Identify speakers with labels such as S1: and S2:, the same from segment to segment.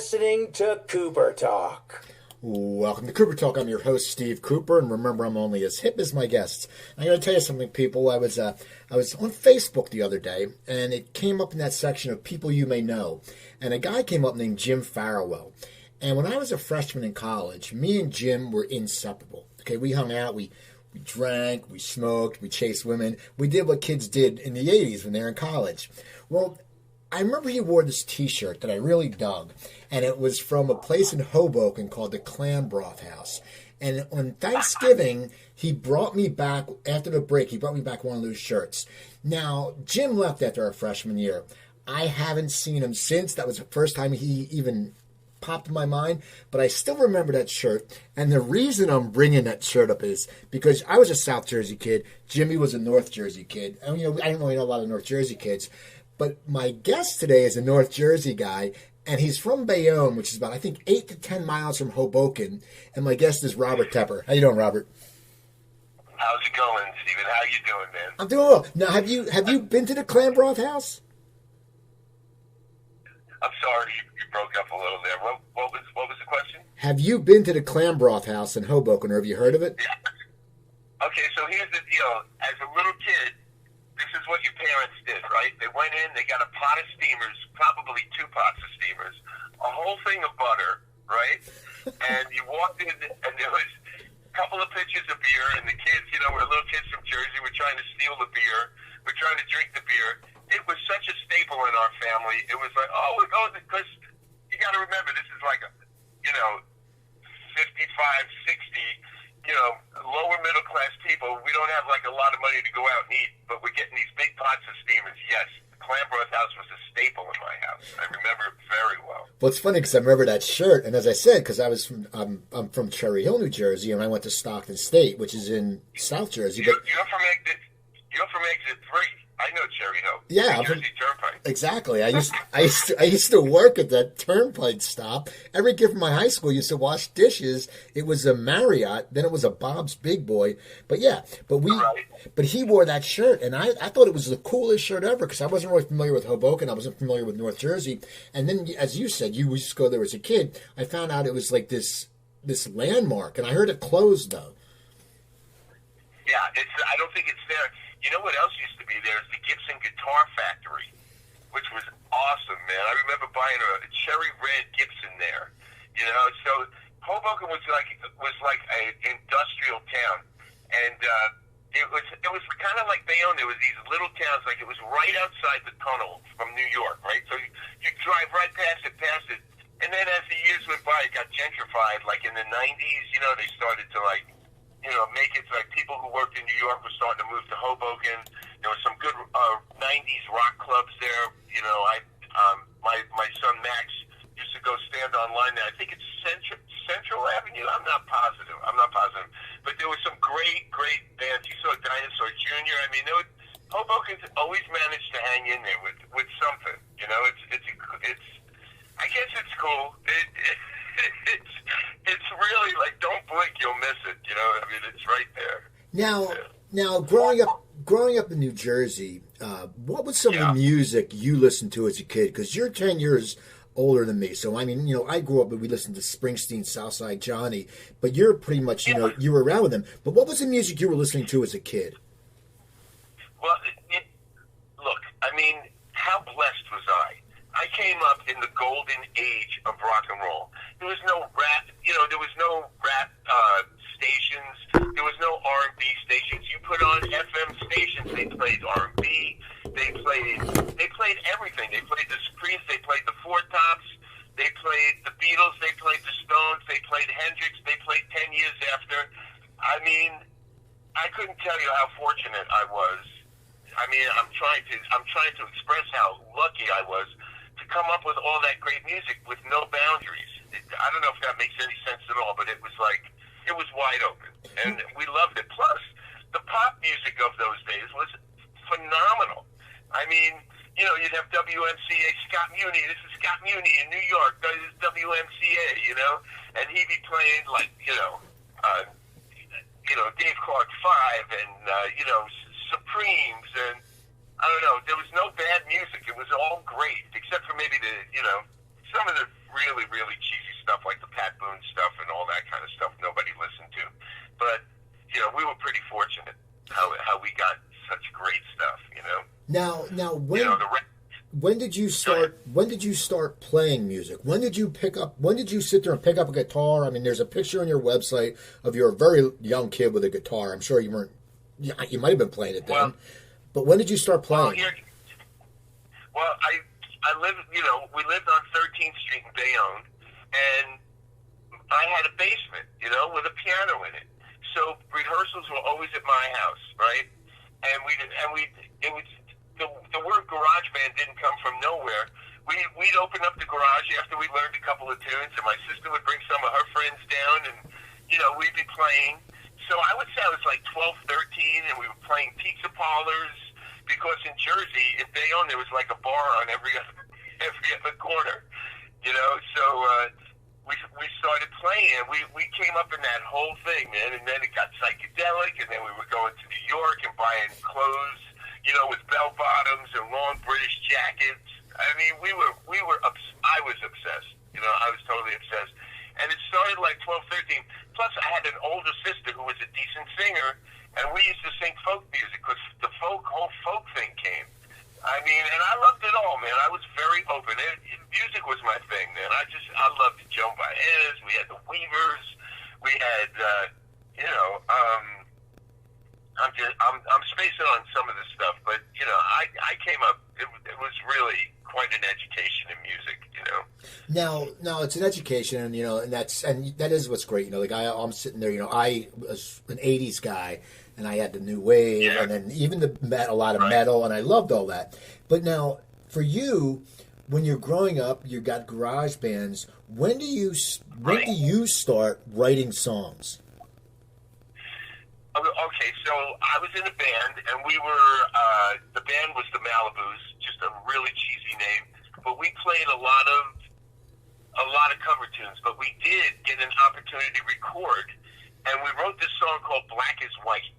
S1: listening to Cooper Talk.
S2: Welcome to Cooper Talk. I'm your host, Steve Cooper, and remember, I'm only as hip as my guests. I'm going to tell you something, people. I was on Facebook the other day, and it came up in that section of people you may know, and a guy came up named Jim Farrowell. And when I was a freshman in college, me and Jim were inseparable. Okay, we hung out, we drank, we smoked, we chased women. We did what kids did in the 80s when they were in college. Well, I remember he wore this T-shirt that I really dug, and it was from a place in Hoboken called the Clam Broth House. And on Thanksgiving, he brought me back, after the break, he brought me back one of those shirts. Now, Jim left after our freshman year. I haven't seen him since. That was the first time he even popped in my mind, but I still remember that shirt. And the reason I'm bringing that shirt up is because I was a South Jersey kid. Jimmy was a North Jersey kid. And, I don't really know a lot of North Jersey kids. But my guest today is a North Jersey guy, and he's from Bayonne, which is about, I think, 8 to 10 miles from Hoboken. And my guest is Robert Tepper. How you doing, Robert?
S3: How's it going, Steven? How you doing, man?
S2: I'm doing well. Now, have you been to the Clam Broth House?
S3: I'm sorry, you broke up a little there. What was the question?
S2: Have you been to the Clam Broth House in Hoboken, or have you heard of it?
S3: Yeah. Okay, so here's the deal. As a little kid, this is what your parents did, right? They went in, they got a pot of steamers, probably 2 pots of steamers, a whole thing of butter, right? And you walked in, and there was a couple of pitchers of beer, and the kids, we're little kids from Jersey, we're trying to steal the beer, we're trying to drink the beer. It was such a staple in our family. It was like, because you got to remember, this is like, 55, 60, lower middle class people. We don't have like a lot of money to go out and eat, but we're getting these big pots of steamers. Yes, the Clam Broth House was a staple in my house. I remember it very well.
S2: Well, it's funny because I remember that shirt, and as I said, because I'm from Cherry Hill, New Jersey, and I went to Stockton State, which is in South Jersey.
S3: You're from Exit 3. I know Cherry Hill.
S2: Yeah,
S3: Jersey Turnpike.
S2: Exactly. I used to work at that turnpike stop. Every kid from my high school used to wash dishes. It was a Marriott, then it was a Bob's Big Boy. But he wore that shirt, and I thought it was the coolest shirt ever because I wasn't really familiar with Hoboken. I wasn't familiar with North Jersey. And then, as you said, you used to go there as a kid. I found out it was like this landmark, and I heard it closed though.
S3: Yeah, I don't think it's there. You know what else used to be there is the Gibson Guitar Factory, which was awesome, man. I remember buying a cherry red Gibson there. So Hoboken was like an industrial town, and it was kind of like Bayonne. There was these little towns, like it was right outside the tunnel from New York, right? So you drive right past it, and then as the years went by, it got gentrified. Like in the 90s, they started to make it like people who worked in New York were starting to move to Hoboken. There were some good 90s rock clubs there. My son Max used to go stand online there. I think it's Central Avenue. I'm not positive. But there were some great bands. You saw Dinosaur Jr. I mean, Hoboken's always managed to hang in there with something. It's I guess it's cool. It's really like, don't blink, you'll miss it. I mean, it's right there.
S2: Now, growing up in New Jersey, what was some of the music you listened to as a kid? Because you're 10 years older than me, so I mean, I grew up and we listened to Springsteen, Southside Johnny, but you're pretty much, you were around with them. But what was the music you were listening to as a kid?
S3: Well, look, I mean, how blessed was I? I came up in the golden age of rock and roll. There was no rap, there was no rap stations. There was no R&B stations. You put on FM stations, they played R&B. They played everything. They played the Supremes. They played the Four Tops. They played the Beatles. They played the Stones. They played Hendrix. They played 10 years after. I mean, I couldn't tell you how fortunate I was. I mean, I'm trying to express how lucky I was to come up with all that great music with no boundaries. I don't know if that makes any sense at all, but it was wide open, and we loved it. Plus, the pop music of those days was phenomenal. I mean, you'd have WMCA, Scott Muni. This is Scott Muni in New York. This is WMCA, and he'd be playing like, Dave Clark 5 and, Supremes, and I don't know, there was no bad music. It was all great, except for maybe some of the really, really cheesy stuff like the Pat Boone stuff and all that kind of stuff nobody listened to. But, you know, we were pretty fortunate how we got such great stuff, you know.
S2: Now, when did you start? When did you start playing music? When did you sit there and pick up a guitar? I mean, there's a picture on your website of your very young kid with a guitar. I'm sure you weren't. You might have been playing it then. But when did you start playing?
S3: Well, I lived. You know, we lived on 13th Street in Bayonne, and I had a basement, you know, with a piano in it. So rehearsals were always at my house, right? And it was. The word garage band didn't come from nowhere. We'd open up the garage after we learned a couple of tunes, and my sister would bring some of her friends down, and, you know, we'd be playing. So I would say I was like 12, 13, and we were playing pizza parlors, because in Jersey, in Bayonne, there was like a bar on every other corner, you know. So we started playing, and we came up in that whole thing, man, and then it got psychedelic, and then we were going to New York and buying clothes, you know, with bell bottoms and long British jackets. I mean, I was obsessed. You know, I was totally obsessed. And it started like 12, 13. Plus, I had an older sister who was a decent singer, and we used to sing folk music because the whole folk thing came. I mean, and I loved it all, man. I was very open. Music was my thing, man. I loved Joan Baez. We had the Weavers. We had, you know, I'm spacing on some of this stuff, but, you know, I came up, it was really quite an education in music, you know.
S2: Now it's an education, and, you know, and that is what's great, you know. Like I'm sitting there, you know, I was an 80s guy, and I had the new wave, and then even a lot of metal, and I loved all that. But now, for you, when you're growing up, you got garage bands. When do you start writing songs?
S3: Okay, so I was in a band, and we were, the band was the Malibus, just a really cheesy name, but we played a lot of cover tunes, but we did get an opportunity to record, and we wrote this song called Black is White,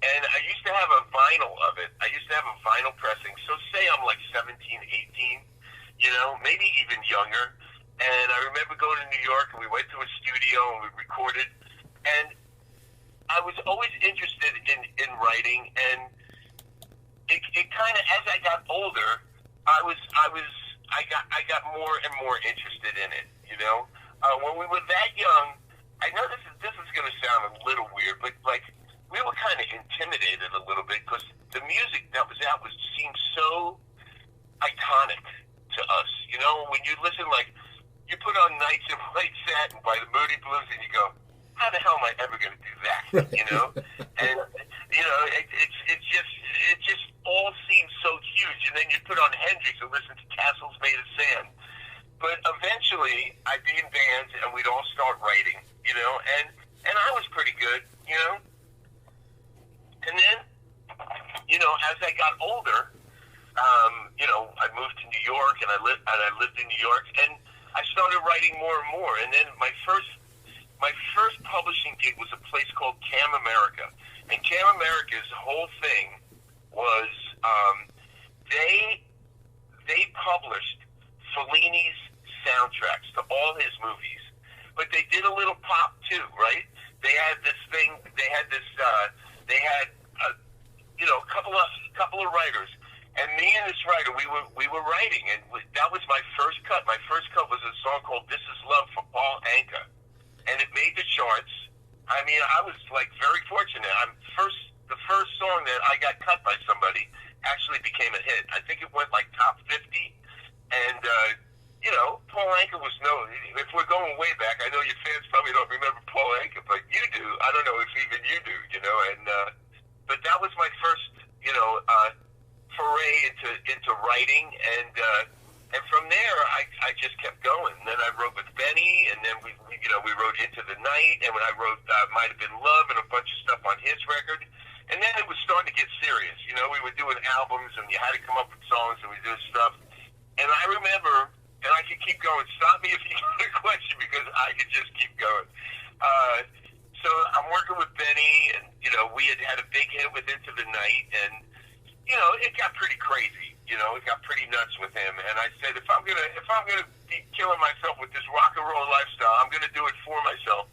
S3: and I used to have a vinyl of it. I used to have a vinyl pressing, so say I'm like 17, 18, you know, maybe even younger, and I remember going to New York, and we went to a studio, and we recorded, and I was always interested in writing, and it kind of, as I got older, I got more and more interested in it. You know, when we were that young, I know this is going to sound a little weird, but like we were kind of intimidated a little bit because the music that was out seemed so iconic to us. You know, when you listen, like you put on Nights in White Satin by the Moody Blues, and you go, how the hell am I ever going to do that? You know, and you know, it just all seems so huge. And then you put on Hendrix and listen to Castles Made of Sand. But eventually, I'd be in bands and we'd all start writing. You know, and I was pretty good. You know, and then, you know, as I got older, you know, I moved to New York, and I lived in New York, and I started writing more and more. And then my first publishing gig was a place called Cam America. And Cam America's whole thing was they published Fellini's soundtracks to all his movies. But they did a little pop too, right? They had this thing, you know, a couple of writers. And me and this writer, we were writing, and that was my first cut. My first cut was a song called This Is Love for Paul Anka. And it made the charts. I mean, I was like very fortunate. The first song that I got cut by somebody actually became a hit. I think it went like top 50. And you know, Paul Anka was if we're going way back, I know your fans probably don't remember Paul Anka, but you do. I don't know if even you do, you know. And but that was my first, you know, foray into writing, and from there I just kept going. And then I wrote with Benny, and then we wrote Into the Night, and when I wrote Might Have Been Love and a bunch of stuff on his record. And then it was starting to get serious. You know, we were doing albums, and you had to come up with songs, and we did stuff. And I remember, and I could keep going. Stop me if you got a question, because I could just keep going. So I'm working with Benny, and, you know, we had a big hit with Into the Night, and, you know, it got pretty crazy. You know, it got pretty nuts with him. And I said, if I'm gonna be killing myself with this rock and roll lifestyle. I'm going to do it for myself.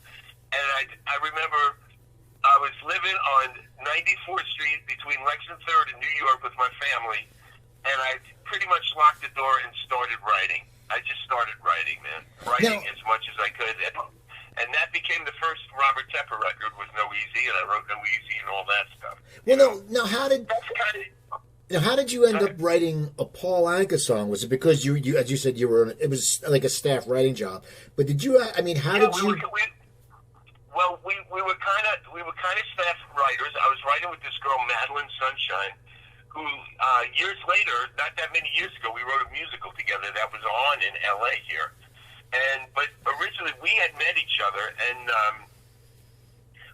S3: And I remember I was living on 94th Street between Lex and 3rd in New York with my family, and I pretty much locked the door and started writing. I just started writing, man. Writing as much as I could. And that became the first Robert Tepper record with No Easy, and I wrote No Easy and all that stuff.
S2: Well, now how did...
S3: That's kind of...
S2: Now, how did you end up writing a Paul Anka song? Was it because you as you said, you were, it was like a staff writing job? But did you, I mean, how did you...
S3: We were kind of staff writers. I was writing with this girl, Madeline Sunshine, who years later, not that many years ago, we wrote a musical together that was on in L.A. here. But originally, we had met each other, and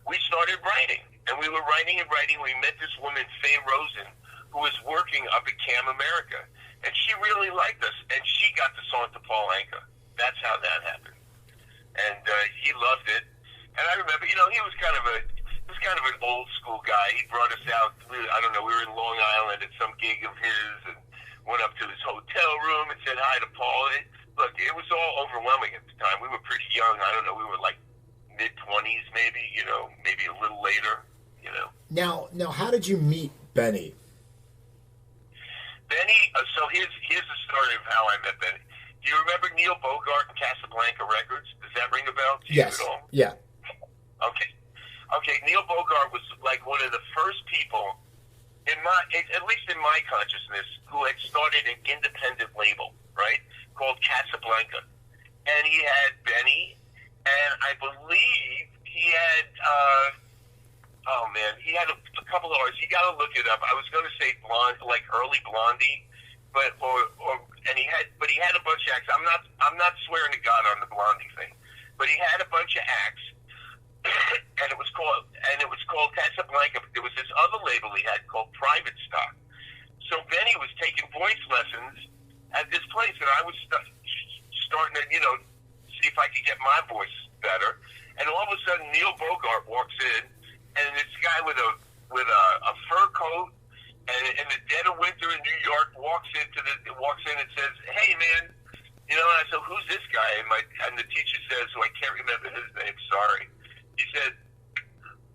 S3: we started writing. And we were writing and writing. We met this woman, Faye Rosen, who was working up at Cam America. And she really liked us, and she got the song to Paul Anka. That's how that happened. And he loved it. And I remember, he was kind of an old school guy. He brought us out. I don't know. We were in Long Island at some gig of his, and went up to his hotel room and said hi to Paul. Look, it was all overwhelming at the time. We were pretty young. I don't know. We were like mid-20s, maybe. Maybe a little later.
S2: Now, how did you meet Benny?
S3: Benny. So here's the story of how I met Benny. Do you remember Neil Bogart and Casablanca Records? Does that ring a bell to you
S2: Yes.
S3: at all?
S2: Yeah.
S3: Okay. Neil Bogart was like one of the first people, at least in my consciousness, who had started an independent label, right, called Casablanca. And he had Benny, and I believe he had, he had a couple of artists. You got to look it up. I was going to say Blonde, like early Blondie, and he had a bunch of acts. I'm not swearing to God on the Blondie thing, but he had a bunch of acts. And it was called Casablanca. There was this other label he had called Private Stock. So Benny was taking voice lessons at this place, and I was starting to, see if I could get my voice better. And all of a sudden, Neil Bogart walks in, and this guy with a fur coat and in the dead of winter in New York walks in and says, "Hey, man." And I said, "Who's this guy?" And the teacher says, who I can't remember his name, sorry. He said,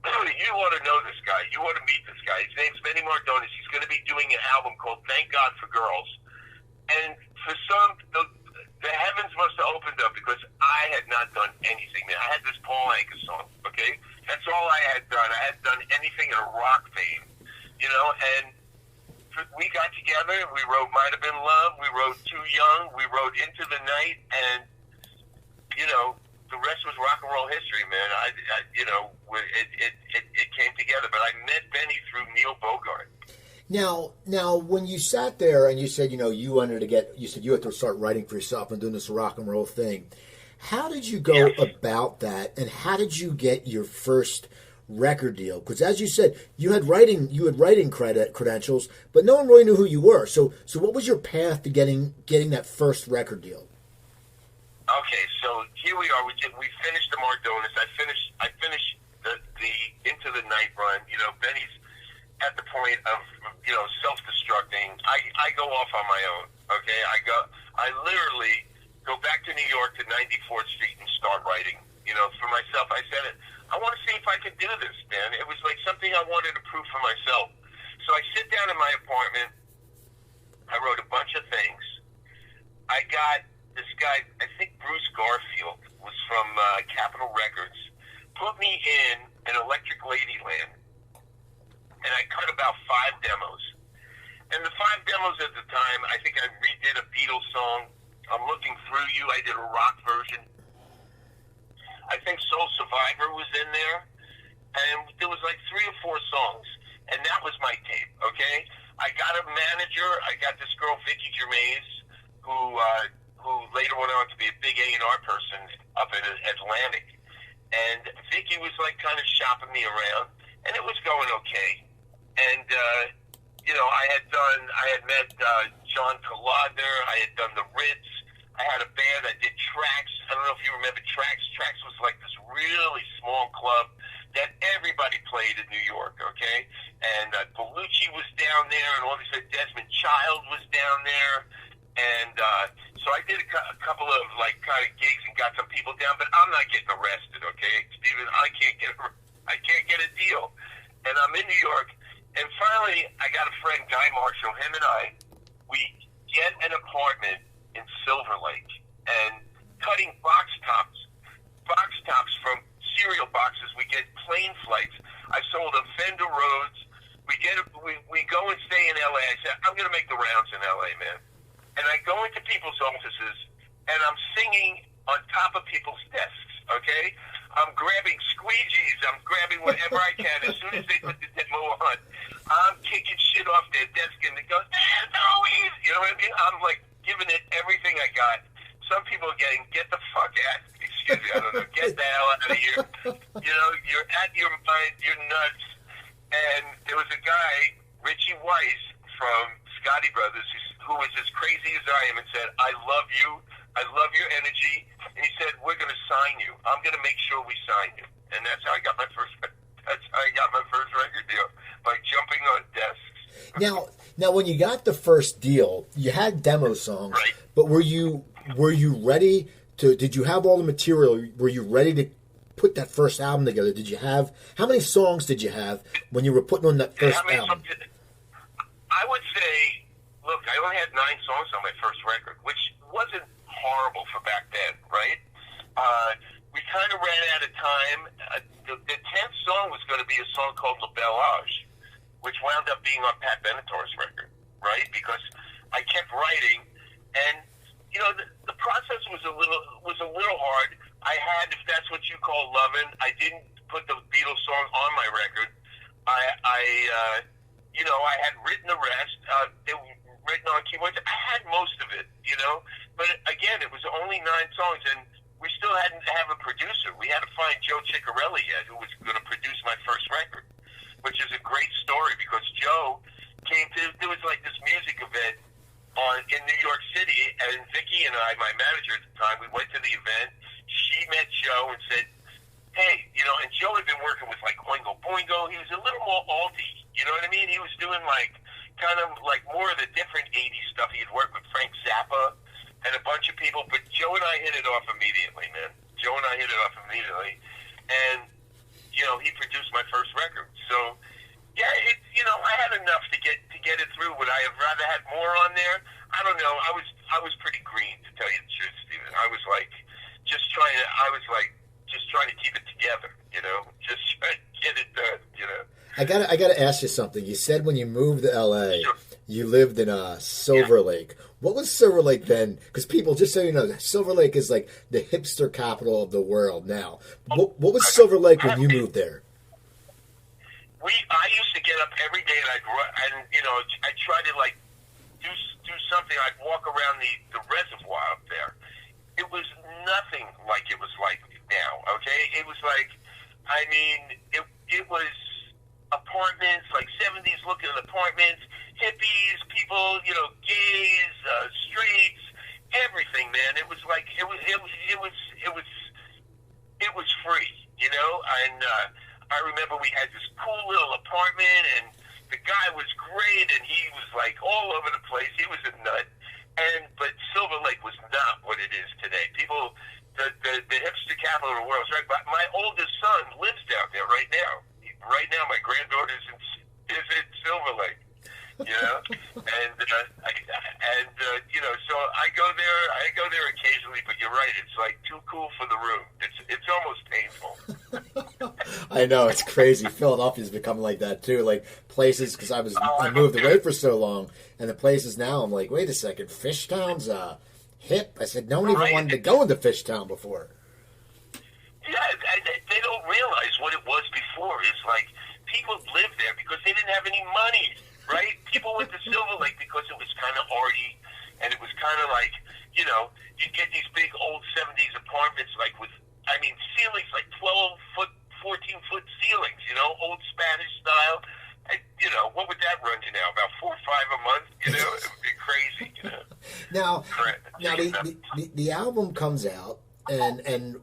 S3: "You ought to know this guy. You ought to meet this guy. His name's Benny Mardones. He's going to be doing an album called Thank God for Girls." And for the heavens must have opened up because I had not done anything. Man, I had this Paul Anka song, okay? That's all I had done. I hadn't done anything in a rock vein, and we got together. We wrote Might Have Been Love. We wrote Too Young. We wrote Into the Night. And, the rest was rock and roll history, man. It came together. But I met Benny through Neil Bogart.
S2: Now, when you sat there and you said, you had to start writing for yourself and doing this rock and roll thing, how did you go about that, and how did you get your first record deal? Because as you said, you had writing credentials, but no one really knew who you were. So what was your path to getting that first record deal?
S3: Okay, so here we are. We finished the Mardones. I finished the Into the Night run. Benny's at the point of self-destructing. I go off on my own. Okay, I literally go back to New York to 94th Street and start writing. For myself. I said it. I want to see if I can do this, man. It was like something I wanted to prove for myself. So I sit down in my apartment. I wrote a bunch of things. I got this guy, I think Bruce Garfield, was from Capitol Records, put me in an Electric Ladyland, and I cut about 5 demos. And the 5 demos at the time, I think I redid a Beatles song, I'm Looking Through You. I did a rock version. I think Soul Survivor was in there, and there was like 3 or 4 songs, and that was my tape, okay? I got a manager. I got this girl, Vicky Gervais, who later went on to be a big A&R person up in Atlantic, and Vicky was like kind of shopping me around, and it was going okay. And, I had met John Colodner. I had done the Ritz. I had a band that did Trax. I don't know if you remember Trax. Trax was like this really small club that everybody played in New York, okay? And Bellucci was down there, and all these, Desmond Child was down there. And so I did a couple of down, but I'm not getting arrested, okay, Steven? I can't get a deal. And I'm in New York, and finally I got a friend, Guy Marshall, him and I, we get an apartment in Silver Lake, and cutting box tops from cereal boxes, we get plane flights. I sold a Fender Rhodes. We go and stay in L.A. I said, I'm going to make the rounds in L.A., man. And I go into people's offices, and I'm singing on top of people's desks, okay? I'm grabbing squeegees. I'm grabbing whatever I can. As soon as they put the demo on, I'm kicking shit off their desk, and it goes, no, easy. You know what I mean? I'm, like, giving it everything I got. Some people are getting, get the fuck out. Excuse me, I don't know. Get the hell out of here. You know, you're at your mind. You're nuts. And there was a guy, Richie Weiss from Scotty Brothers, who was as crazy as I am, and said, I love you. I love your energy. And he said, we're going to sign you. I'm going to make sure we sign you. And that's how I got my first record deal, by jumping on desks.
S2: Now, when you got the first deal, you had demo songs,
S3: right.
S2: But were you ready to? Did you have all the material? Were you ready to put that first album together? Did you have, how many songs did you have when you were putting on that first album?
S3: I would say, look, I only had 9 songs on my first record, which wasn't horrible for back then, right? We kind of ran out of time. The 10th song was going to be a song called La Belle Age, which wound up being on Pat Benatar's record, right? Because I kept writing, and you know, the process was a little hard. I had, if that's what you call lovin', I didn't put the Beatles song on my record. I had written the rest. They were written on keyboards. I had most of it, you know. But again, it was only 9 songs, and we still hadn't have a producer. We had to find Joe Ciccarelli yet, who was going to produce my first record, which is a great story because Joe came to. There was like this music event in New York City, and Vicky and I, my manager at the time, we went to the event. She met Joe and said, hey, you know, and Joe had been working with like Oingo Boingo. He was a little more alty, you know what I mean? He was doing like kind of like more of the different 80s stuff. He had worked with Frank Zappa and a bunch of people, but Joe and I hit it off immediately, man. And, you know, he produced my first record. So, yeah, I had enough to get it through. Would I have rather had more on there? I don't know. I was pretty green, to tell you the truth, Steven. I was just trying to keep it together, you know, just trying to get it done, you know.
S2: I gotta ask you something. You said when you moved to L.A.,
S3: Sure.
S2: You lived in Silver Lake. What was Silver Lake then? Because people, just so you know, Silver Lake is like the hipster capital of the world now. What was Silver Lake when you moved there?
S3: I used to get up every day and you know, I try to like do something. I'd walk around the reservoir up there. It was nothing like it was like now. Okay, it was like, I mean, it was apartments, like 70s looking apartments, hippies, people, you know, gays, straights, everything, man. It was like it was free, you know. And I remember we had this cool little apartment, and the guy was great, and he was like all over the place. He was a nut. But Silver Lake was not what it is today. People, the hipster capital of the world is right. But my oldest son lives down there right now. Right now, my granddaughter is in Silver Lake, you know, and you know, so I go there occasionally. But you're right; it's like too cool for the room. It's almost painful.
S2: I know, it's crazy. Philadelphia's become like that too. Like places, because I moved away for so long, and the places now I'm like, wait a second, Fishtown's hip. I said no one even wanted to go into Fishtown before.
S3: Yeah, they don't realize what it was before. It's like people lived there because they didn't have any money, right? People went to Silver Lake because it was kind of arty, and it was kind of like, you know, you get these big old 70s apartments, like with, I mean, ceilings like 12-foot, 14-foot ceilings, you know, old Spanish style. And, you know, what would that run you now? About $4 or $5 a month? You know, it would be crazy. You know.
S2: Now the album comes out, and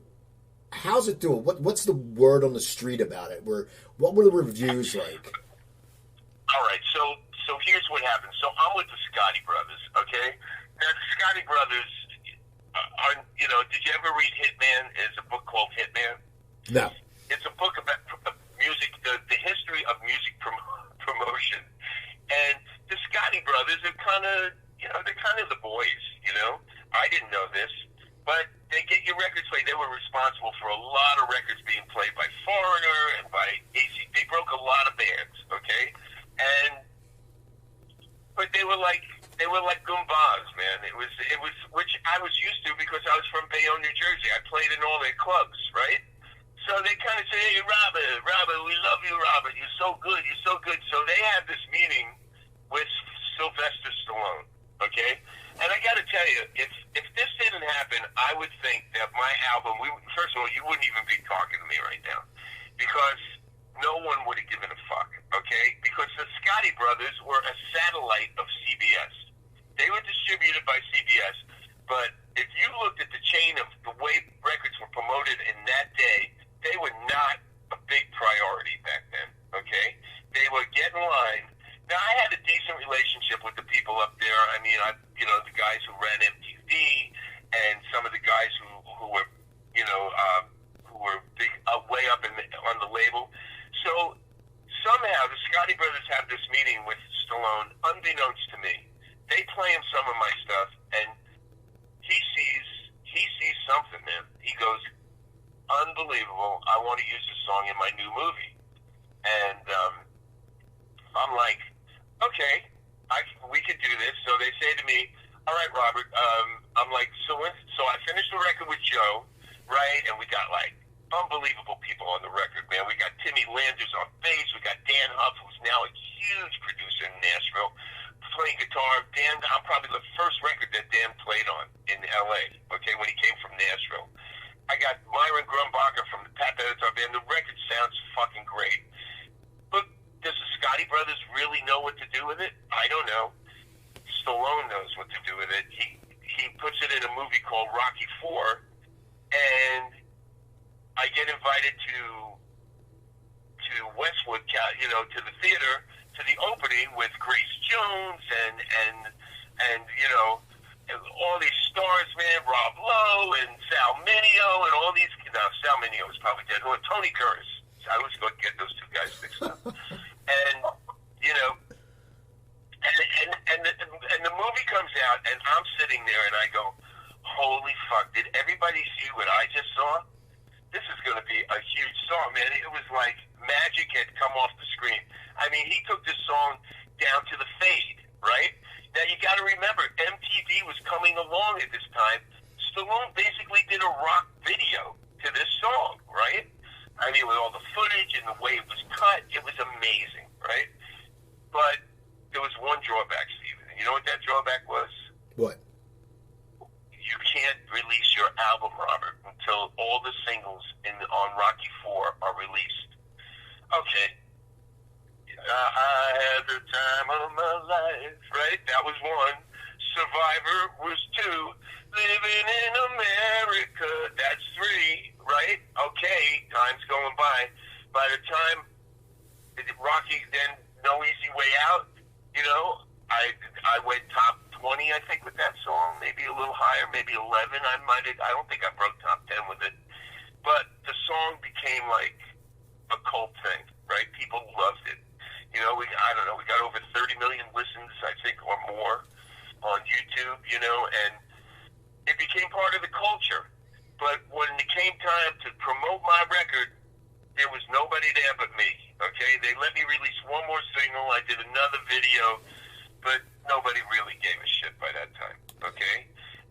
S2: how's it doing? What's the word on the street about it? What were the reviews like?
S3: All right, so here's what happened. So I'm with the Scotty Brothers, okay? Now, the Scotty Brothers, did you ever read Hitman? Is a book called Hitman?
S2: No.
S3: It's a book about music, the history of music promotion. And the Scotti brothers are kind of, they're kind of the boys, I didn't know this, but they get your records played. They were responsible for a lot of records being played by Foreigner and by AC. They broke a lot of bands, okay? But they were like Goombas, man. It was which I was used to because I was from Bayonne, New Jersey. I played in all their clubs, right? So they kind of say, hey, Robert, we love you, Robert. You're so good. So they had this meeting with Sylvester Stallone, okay? And I got to tell you, if this didn't happen, I would think that my album, first of all, you wouldn't even be talking to me right now because no one would have given a fuck, okay? Because the Scotti brothers were a satellite of CBS. They were distributed by CBS, but if you looked at the chain of the way records were promoted in that day, they were not a big priority back then, okay? They would get in line. Now, I had a decent relationship with the people up there. I mean, the guys who ran MTV and some of the guys who were, who were big, way up on the label. So somehow the Scotti brothers have this meeting with Stallone, unbeknownst to me. They play him some of my stuff, and he sees something, man. He goes, unbelievable. I want to use this song in my new movie. And I'm like, okay, we could do this. So they say to me, all right, Robert, I'm like, so I finished the record with Joe, right? And we got like unbelievable people on the record, man. We got Timmy Landers on bass. We got Dan Huff, who's now a huge producer in Nashville, playing guitar. Dan, I'm probably the first record that Dan played on in L.A., okay, when he came from Nashville. I got Myron Grumbacher from the Pat Benatar Band. The record sounds fucking great. But does the Scotti brothers really know what to do with it? I don't know. Stallone knows what to do with it. He puts it in a movie called Rocky IV, and I get invited to Westwood, to the theater, to the opening with Grace Jones and all these stars, man, Rob Lowe and Sal Mineo and all these. Now, Sal Mineo is probably dead. Tony Curtis. I always go get those two guys mixed up. And the movie comes out, and I'm sitting there, and I go, holy fuck, did everybody see what I just saw? This is going to be a huge song, man. It was like magic had come off the screen. I mean, he took this song down to the fade, right? Now, you got to remember, MTV was coming along at this time. Stallone basically did a rock video to this song, right? I mean, with all the footage and the way it was cut, it was amazing, right? But there was one drawback, Steven. You know what that drawback was?
S2: What?
S3: You can't release your album, Robert, until all the singles on Rocky IV are released. Okay. I had the time of my life, right? That was one. Survivor was two. Living in America, that's three, right? Okay, time's going by. By the time Rocky, then No Easy Way Out, I went top 20, I think, with that song. Maybe a little higher, maybe 11. I don't think I broke top 10 with it. But the song became like a cult thing, right? People loved it. We got over 30 million listens, I think, or more on YouTube, and it became part of the culture. But when it came time to promote my record, there was nobody there but me, okay? They let me release one more single. I did another video, but nobody really gave a shit by that time, okay?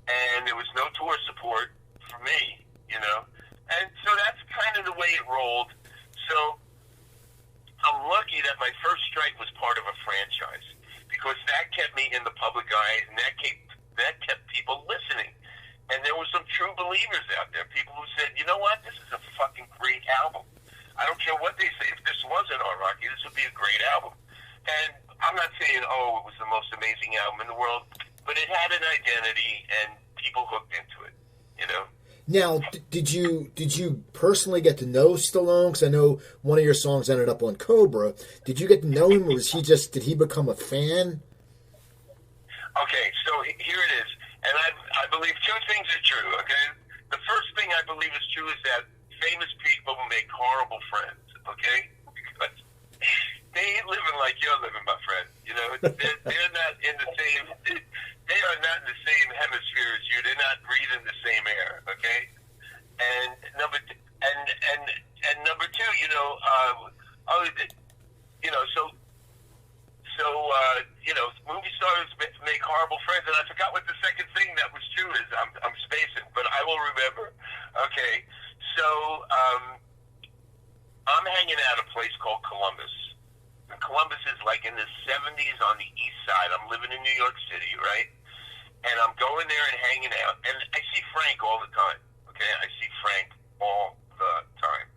S3: And there was no tour support for me, And so that's kind of the way it rolled. So I'm lucky that my first strike was part of a franchise because that kept me in the public eye and that kept people listening. And there were some true believers out there, people who said, you know what, this is a fucking great album. I don't care what they say. If this wasn't on Rocky, this would be a great album. And I'm not saying, it was the most amazing album in the world, but it had an identity and people hooked into it,
S2: Now, did you personally get to know Stallone? Because I know one of your songs ended up on Cobra. Did you get to know him, or did he become a fan?
S3: Okay, so here it is. And I believe two things are true, okay? The first thing I believe is true is that famous people make horrible friends, okay? Because they ain't living like you're living, my friend. You know, they're not in the same, they are not in the same hemisphere as you. They're not breathing the same air, okay? And number two, you know, movie stars make horrible friends, and I forgot what the second thing that was true is. I'm spacing, but I will remember. Okay, so I'm hanging out at a place called Columbus. And Columbus is like in the 70s on the east side. I'm living in New York City, right? And I'm going there and hanging out, and I see Frank all the time. Okay, I see Frank all the time,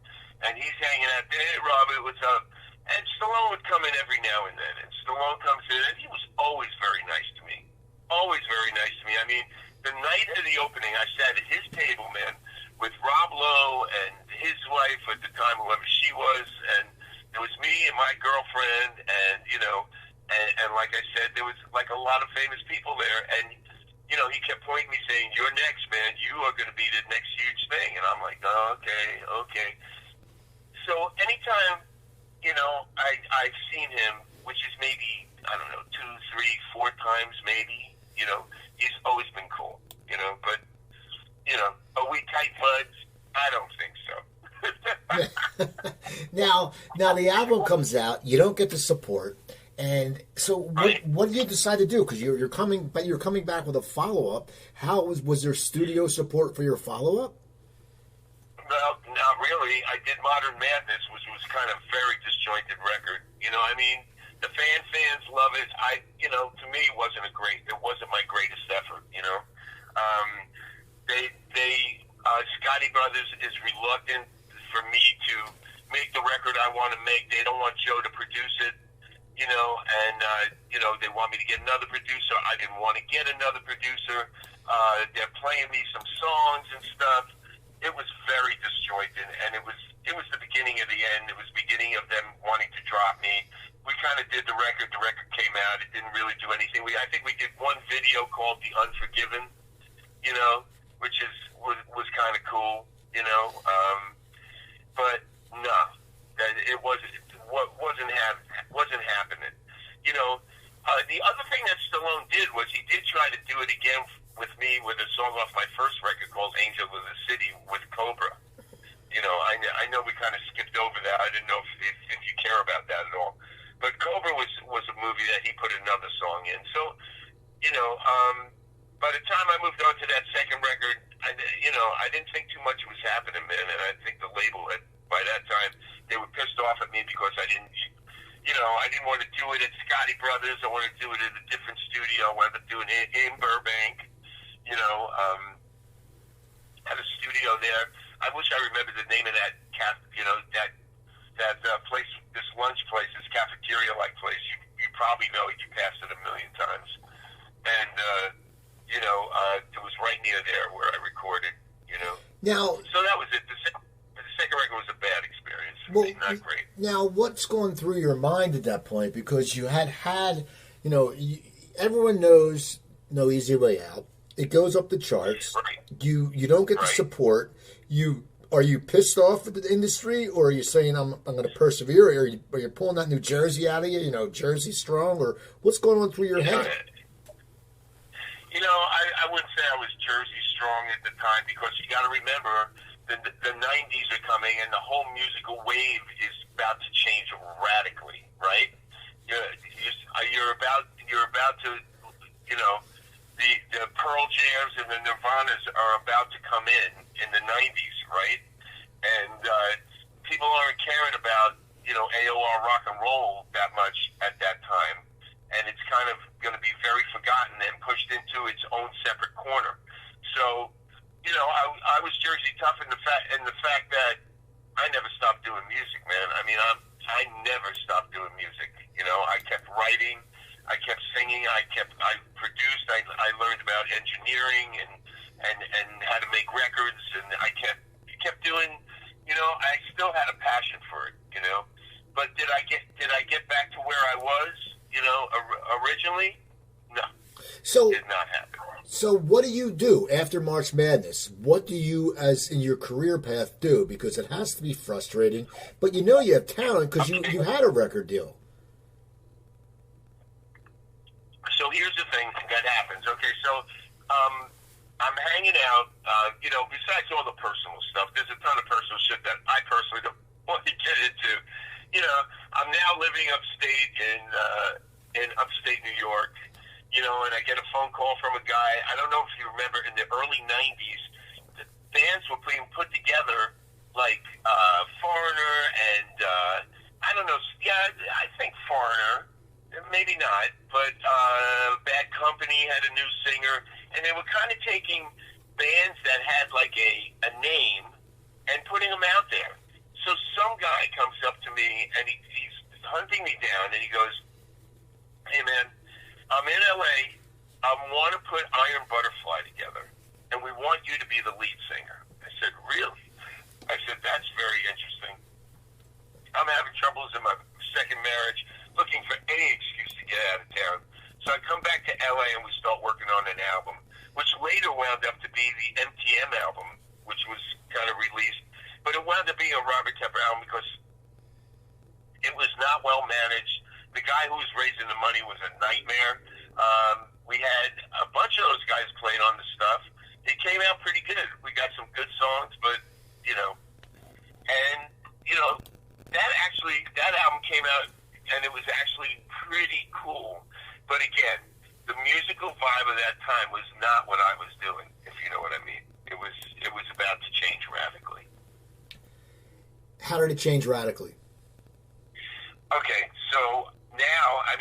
S3: and he's hanging out there. Hey, Robert, what's up? And Stallone would come in every now and then. And Stallone comes in, and he was always very nice to me. Always very nice to me. I mean, the night of the opening, I sat at his table, man, with Rob Lowe and his wife at the time, whoever she was, and it was me and my girlfriend, and, you know, and like I said, there was, like, a lot of famous people there, and, you know, he kept pointing me, saying, you're next, man. You are going to be the next huge thing. And I'm like, oh, okay. So anytime, you know, I've seen him, which is maybe, I don't know, 2, 3, 4 times maybe, you know, he's always been cool, you know, but, you know, are we tight buds? I don't think so.
S2: Now the album comes out, you don't get the support, and so what did you decide to do? Because you're coming back with a follow-up. How was there studio support for your follow-up?
S3: Well, not really. I did Modern Madness, which was kind of very disjointed record. You know, I mean, the fans love it. To me, it wasn't my greatest effort. You know, Scotty Brothers is reluctant for me to make the record I want to make. They don't want Joe to produce it. You know, and they want me to get another producer. I didn't want to get another producer. They're playing me some songs and stuff. It was very disjointed, and it was the beginning of the end. It was the beginning of them wanting to drop me. We kind of did the record. The record came out. It didn't really do anything. I think we did one video called "The Unforgiven," you know, which was kind of cool, you know. But no, it wasn't happening. You know, the other thing that Stallone did was he did try to do it again with me with a song off my first record called Angel of the City with Cobra. You know, I know we kind of skipped over that. I didn't know if you care about that at all. But Cobra was a movie that he put another song in. So, you know, by the time I moved on to that second record, I didn't think too much was happening, man. And I think the label, by that time, they were pissed off at me because I didn't want to do it at Scotty Brothers. I wanted to do it at a different studio. I wound up doing it in Burbank. You know, had a studio there. I wish I remembered the name of that that place, this lunch place, this cafeteria-like place. You probably know it. You passed it a million times. And, it was right near there where I recorded, you know.
S2: Now,
S3: so that was it. The second record was a bad experience for me, not great.
S2: Now, what's going through your mind at that point? Because you had, you know, everyone knows No Easy Way Out. It goes up the charts.
S3: Right.
S2: You don't get the support. Are you pissed off at the industry, or are you saying I'm going to persevere? Or are you pulling that New Jersey out of you? You know, Jersey strong, or what's going on through your head?
S3: You know, I wouldn't say I was Jersey strong at the time, because you got to remember the 90s are coming, and the whole musical wave is about to change radically. Right? You're about to, you know. The Pearl Jams and the Nirvanas are about to come in the 90s, right? And people aren't caring about, you know, AOR rock and roll that much at that time. And it's kind of going to be very forgotten and pushed into its own separate corner. So, you know, I was Jersey tough in the fact that I never stopped doing music, man. I mean, I never stopped doing music. You know, I kept writing. I kept singing. I produced. I learned about engineering and how to make records, and I kept doing. You know, I still had a passion for it. You know, but did I get back to where I was? You know, originally, no.
S2: So
S3: it did not happen.
S2: So what do you do after March Madness? What do you, as in your career path, do? Because it has to be frustrating, but you know you have talent because you had a record deal.
S3: So here's the thing that happens. Okay, so I'm hanging out, besides all the personal stuff, there's a ton of personal shit that I personally don't want to get into. I'm now living upstate in upstate New York, and I get a phone call from a guy. I don't know if you remember, in the early 90s, the bands were being put together like Foreigner and, I don't know, yeah, I think Foreigner, maybe not, but Bad Company had a new singer, and they were kind of taking bands that had like a name and putting them out there. So some guy comes up to me, and he's hunting me down, and he goes, "Hey, man, I'm in L.A. I want to put Iron Butterfly together, and we want you to be the lead singer." I said, "Really?" I said, "That's very interesting. I'm having troubles in my second marriage, looking for any excuse to get out of town." So I come back to L.A. and we start working on an album, which later wound up to be the MTM album, which was kind of released. But it wound up being a Robert Tepper album because it was not well managed. The guy who was raising the money was a nightmare. We had a bunch of those guys playing on the stuff. It came out pretty good. We got some good songs, but, that album came out, and it was actually pretty cool. But again, the musical vibe of that time was not what I was doing, if you know what I mean. It was about to change radically.
S2: How did it change radically?
S3: Okay, so now, I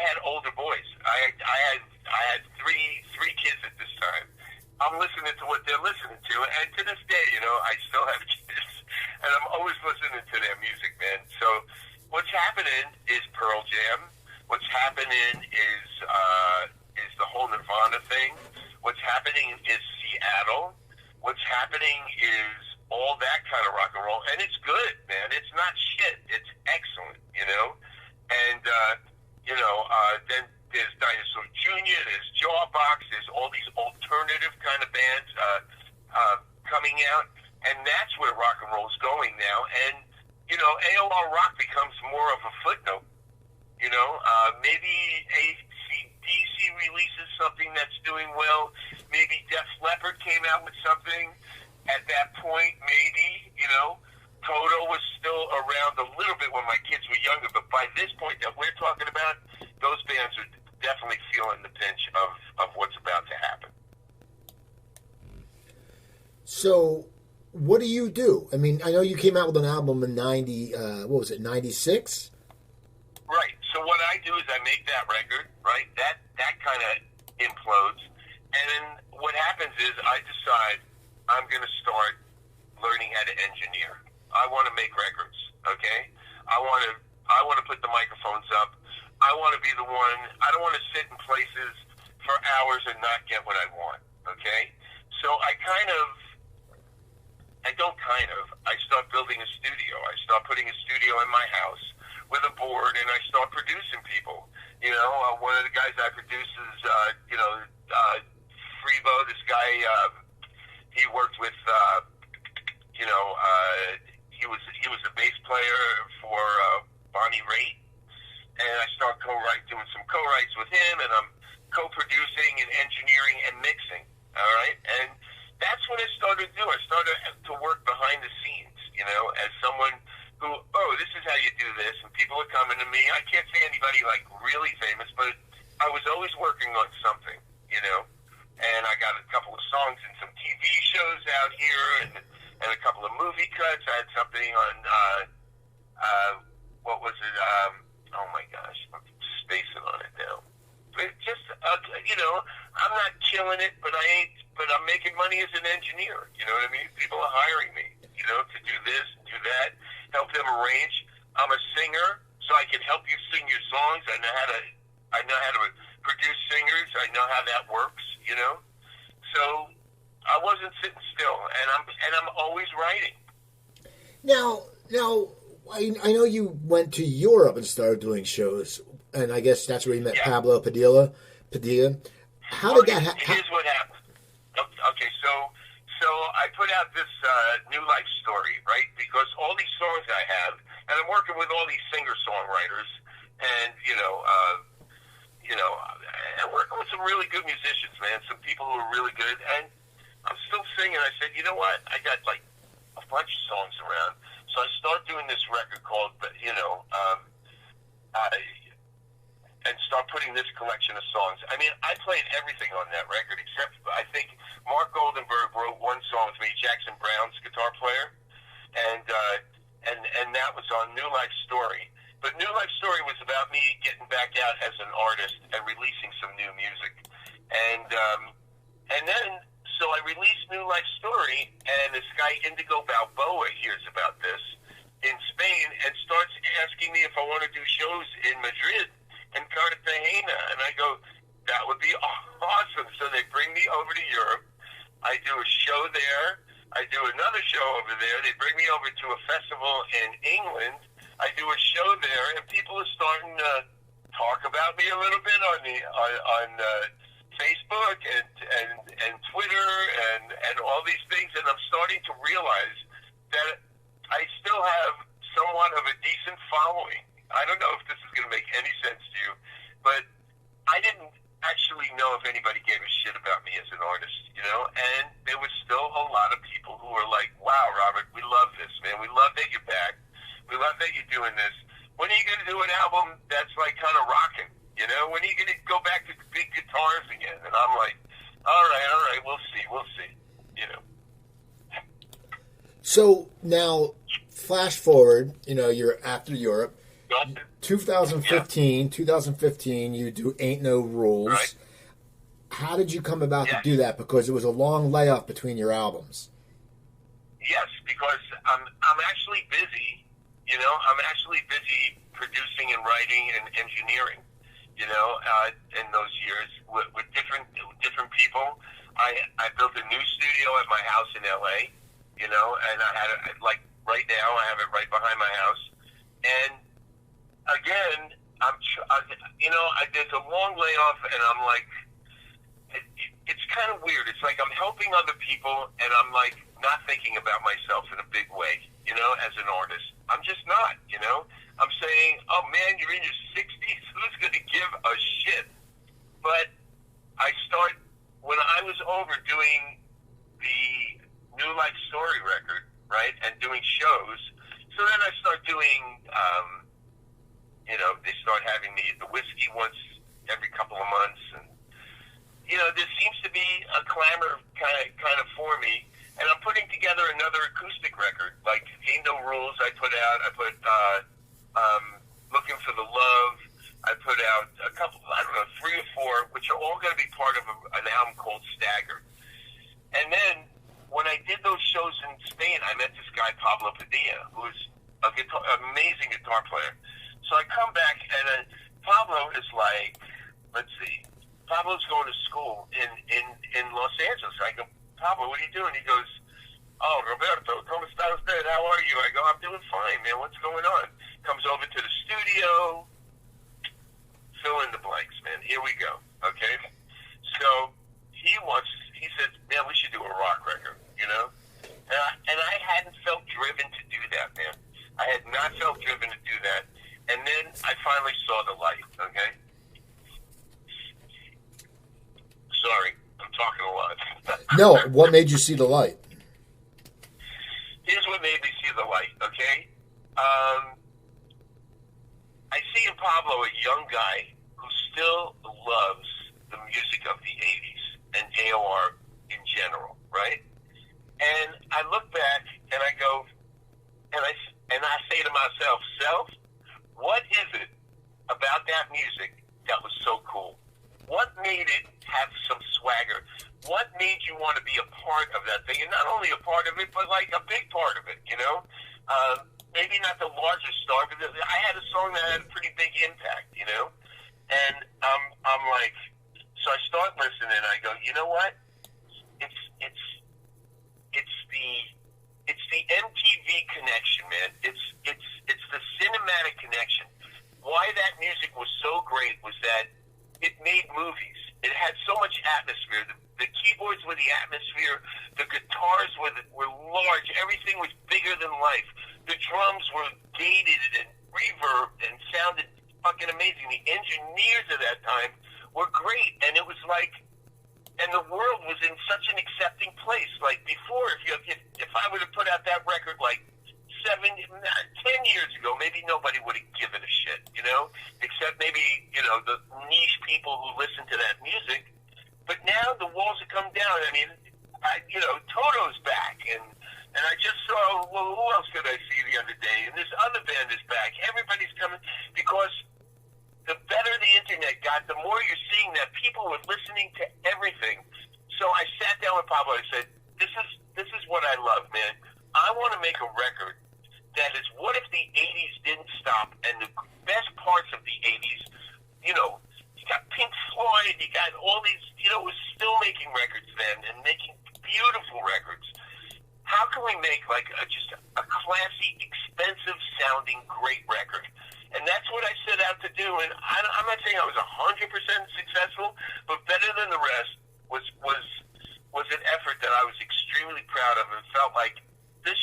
S3: had older boys. I had three kids at this time. I'm listening to what they're listening to, and to this day, I still have kids, and I'm always listening to their music, man. So what's happening is Pearl Jam. What's happening is the whole Nirvana thing. What's happening is Seattle. What's happening is all that kind of rock and roll, and it's good, man. It's not shit. It's excellent, And then there's Dinosaur Jr., there's Jawbox, there's all these alternative kind of bands coming out, and that's where rock and roll is going now. And AOR rock becomes more of a footnote. Maybe AC/DC releases something that's doing well. Maybe Def Leppard came out with something at that point, maybe, Toto was still around a little bit when my kids were younger, but by this point that we're talking about, those bands are definitely feeling the pinch of what's about to happen.
S2: So, what do you do? I know you came out with an album in 96?
S3: Right. So what I do is I make that record, right? That kind of implodes. And then what happens is I decide I'm going to start learning how to engineer. I want to make records, okay? I want to put the microphones up. I want to be the one. I don't want to sit in places for hours and not get what I want, okay? So I start building a studio. I start putting a studio in my house with a board, and I start producing people. One of the guys I produce is, Freebo, this guy, he worked with, he was a bass player for Bonnie Raitt, and I start doing some co-writes with him, and I'm co-producing and engineering and mixing, all right? And that's what I started to do. I started to work behind the scenes, as someone who, this is how you do this, and people are coming to me. I can't say anybody like really famous, but I was always working on something, and I got a couple of songs in some TV shows out here, and a couple of movie cuts. I had something on, what was it? Oh my gosh, I'm spacing on it now. But just, I'm not killing it, but I'm making money as an engineer. You know what I mean? People are hiring me, to do this, do that, help them arrange. I'm a singer, so I can help you sing your songs. I know how to produce singers. I know how that works, So I wasn't sitting still, and I'm always writing.
S2: Now, I know you went to Europe and started doing shows, and I guess that's where you met Pablo Padilla. How did that happen?
S3: Here's what happened. Okay, so I put out this new life story, right? Because all these songs I have, and I'm working with all these singer-songwriters, and I'm working with some really good musicians, man. Some people who are really good, and I'm still singing. I said, you know what? I got like a bunch of songs around, so I start doing this record called, and start putting this collection of songs. I mean, I played everything on that record except I think Mark Goldenberg wrote one song with me, Jackson Brown's guitar player, and that was on New Life Story. But New Life Story was about me getting back out as an artist and releasing some new music. And then, so I released New Life Story, and this guy Indigo Balboa hears about this in Spain and starts asking me if I want to do shows in Madrid and Cartagena. And I go, that would be awesome. So they bring me over to Europe. I do a show there. I do another show over there. They bring me over to a festival in England. I do a show there, and people are starting to talk about me a little bit on Facebook and Twitter and all these things, and I'm starting to realize that I still have somewhat of a decent following. I don't know if this is going to make any sense to you, but I didn't actually know if anybody gave a shit about me as an artist, and there was still a lot of people who were like, wow, Robert, we love this, man. We love that you're back. We love that you're doing this. When are you going to do an album that's like kind of rocking? When are you going to go back to the big guitars again? And I'm like, all right, we'll see.
S2: So now, flash forward, you're after Europe. 2015, you do Ain't No Rules.
S3: Right.
S2: How did you come about to do that? Because it was a long layoff between your albums.
S3: Yes, because I'm actually busy. I'm actually busy producing and writing and engineering. In those years with different people. I built a new studio at my house in LA. And I had it like right now. I have it right behind my house. And again, there's a long layoff, and I'm like, it's kind of weird. It's like I'm helping other people, and I'm like not thinking about myself in a big way, as an artist. I'm just not, I'm saying, oh man, you're in your 60s. Who's going to give a shit? But when I was over doing the New Life Story record, right, and doing shows, so then I start doing, they start having the whiskey once every couple of months, and there seems to be a clamor kind of for me, and I'm putting together another acoustic record, like Ain't No Rules. I put 3 or 4, which are all going to be part of an album called Stagger. And then when I did those shows in Spain, I met this guy, Pablo Padilla, who's amazing guitar player. So I come back, and Pablo is like, Pablo's going to school in Los Angeles. I go, Pablo, what are you doing? He goes, oh, Roberto, ¿cómo está usted? How are you? I go, I'm doing fine, man. What's going on? Comes over to the studio. Fill in the blanks, man. Here we go. Okay? So he says, man, we should do a rock record, And I hadn't felt driven to do that, man. I had not felt driven to do that. And then I finally saw the light, okay? Sorry, I'm talking a lot.
S2: No, what made you see the light?
S3: Here's what made me see the light, okay? I see in Pablo a young guy who still loves the music of the 80s and AOR in general, right? And I look back and I go, and I say to myself, Self, what is it about that music that was so cool? What made it have some swagger? What made you want to be a part of that thing? And not only a part of it, but like a big part of it, Maybe not the largest star, but I had a song that had a pretty big impact, And I'm like, so I start listening, and I go, you know what? It's the MTV connection, man. It's the cinematic connection. Why that music was so great was that it made movies. It had so much atmosphere. The keyboards were the atmosphere. The guitars were large. Everything was bigger than life. The drums were gated and reverbed and sounded fucking amazing. The engineers at that time were great, and it was like, and the world was in such an accepting place. Like before, if I would have put out that record like 10 years ago, maybe nobody would have given a shit, you know, except maybe, you know, the niche people who listen to that music. But now the walls have come down. I mean, Toto's back, and I just saw, well, who else did I see the other day? And this other band is back. Everybody's coming, because the better the internet got, the more you're seeing that people were listening to everything. So I sat down with Pablo. I said, this is what I love, man. I want to make a record that is, what if the 80s didn't stop, and the best parts of the 80s, you know, you got Pink Floyd, you got all these, you know, was still making records then and making beautiful records. How can we make like just a classy, expensive sounding, great record? And that's what I set out to do. And I'm not saying I was 100% successful, but better than the rest was an effort that I was extremely proud of, and felt like this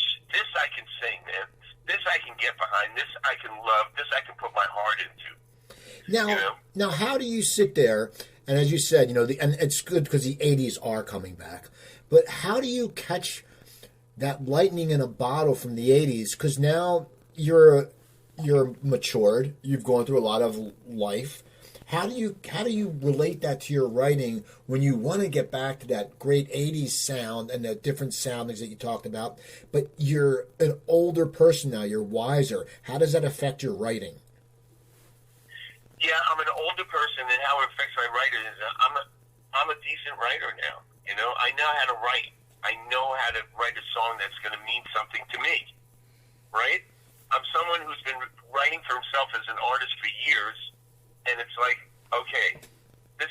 S3: I can sing, man. This I can get behind. This I can love. This I can put my heart into.
S2: Now, how do you sit there? And as you said, you know, and it's good because the 80s are coming back. But how do you catch that lightning in a bottle from the 80s? Because now you're matured. You've gone through a lot of life. How do you relate that to your writing when you want to get back to that great 80s sound and the different soundings that you talked about, but you're an older person now, you're wiser? How does that affect your writing?
S3: Yeah, I'm an older person, and how it affects my writing is I'm a decent writer now. You know, I know how to write. I know how to write a song that's going to mean something to me, right? I'm someone who's been writing for himself as an artist for years, and it's like, okay, this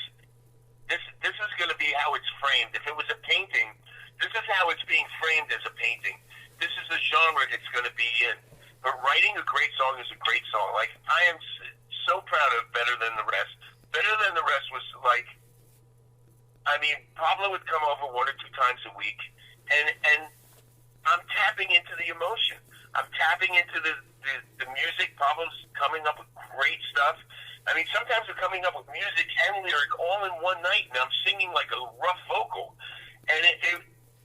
S3: is going to be how it's framed. If it was a painting, this is how it's being framed as a painting. This is the genre it's going to be in. But writing a great song is a great song. Like, I am so proud of Better Than the Rest. Better Than the Rest was like, I mean, Pablo would come over 1 or 2 times a week, and I'm tapping into the emotion. I'm tapping into the music. Pablo's coming up with great stuff. I mean, sometimes we're coming up with music and lyric all in one night, and I'm singing like a rough vocal. And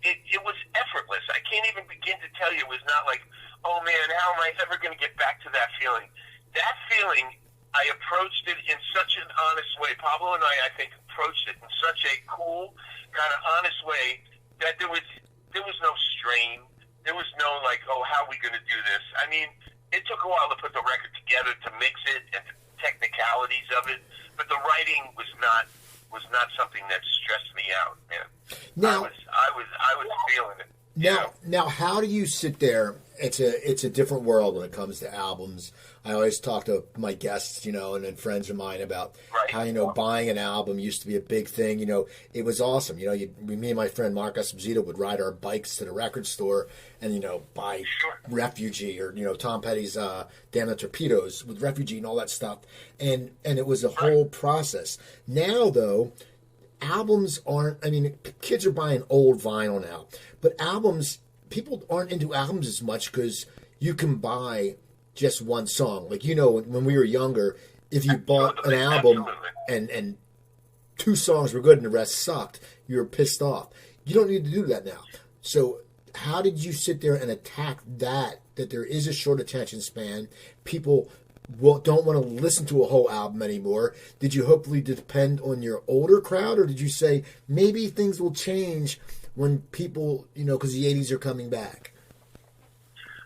S3: it was effortless. I can't even begin to tell you. It was not like, oh man, how am I ever going to get back to that feeling? That feeling, I approached it in such an honest way. Pablo and I think, approached it in such a cool, kind of honest way that there was no strain. There was no like, oh, how are we going to do this? I mean, it took a while to put the record together, to mix it, and the technicalities of it. But the writing was not something that stressed me out, man. Now, I was feeling it.
S2: Now, how do you sit there? It's a different world when it comes to albums. I always talk to my guests, you know, and then friends of mine about how, you know, buying an album used to be a big thing. You know, it was awesome. You know, me and my friend Mark Esposito would ride our bikes to the record store and, you know, buy Refugee or, you know, Tom Petty's Damn the Torpedoes with Refugee and all that stuff. And it was a whole process. Now, though, albums aren't, I mean, kids are buying old vinyl now, but albums, people aren't into albums as much because you can buy just one song. Like, you know, when we were younger, if you bought an album and 2 songs were good and the rest sucked, you were pissed off. You don't need to do that now. So how did you sit there and attack that there is a short attention span? People don't want to listen to a whole album anymore. Did you hopefully depend on your older crowd, or did you say maybe things will change when people, you know, because the 80s are coming back?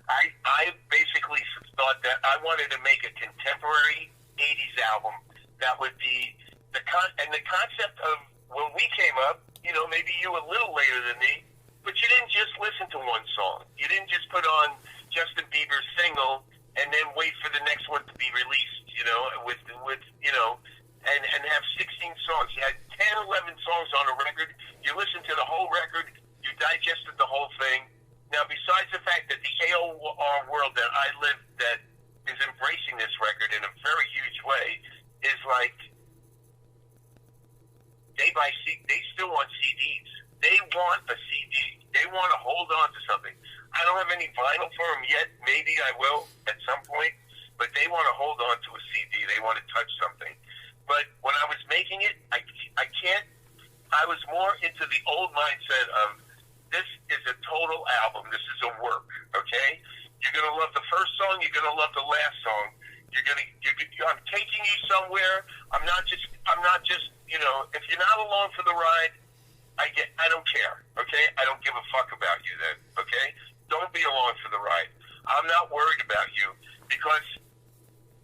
S3: I basically thought that I wanted to make a contemporary 80s album that would be the concept of when we came up, you know, maybe you a little later than me, but you didn't just listen to one song. You didn't just put on Justin Bieber's single and then wait for the next one to be released, you know, with you know, and have 16 songs. You had 10, 11 songs on a record. You listened to the whole record. You digested the whole thing. Now, besides the fact that the AOR world that I live that is embracing this record in a very huge way is like, day want a CD. They want to hold on to something. I don't have any vinyl for them yet. Maybe I will at some point. But they want to hold on to a CD. They want to touch something. But when I was making it, I can't. I was more into the old mindset of this is a total album. This is a work. Okay, you're gonna love the first song. You're gonna love the last song. I'm taking you somewhere. I'm not just. If you're not along for the ride, I don't care. Okay, I don't give a fuck about you then. Okay, don't be along for the ride. I'm not worried about you because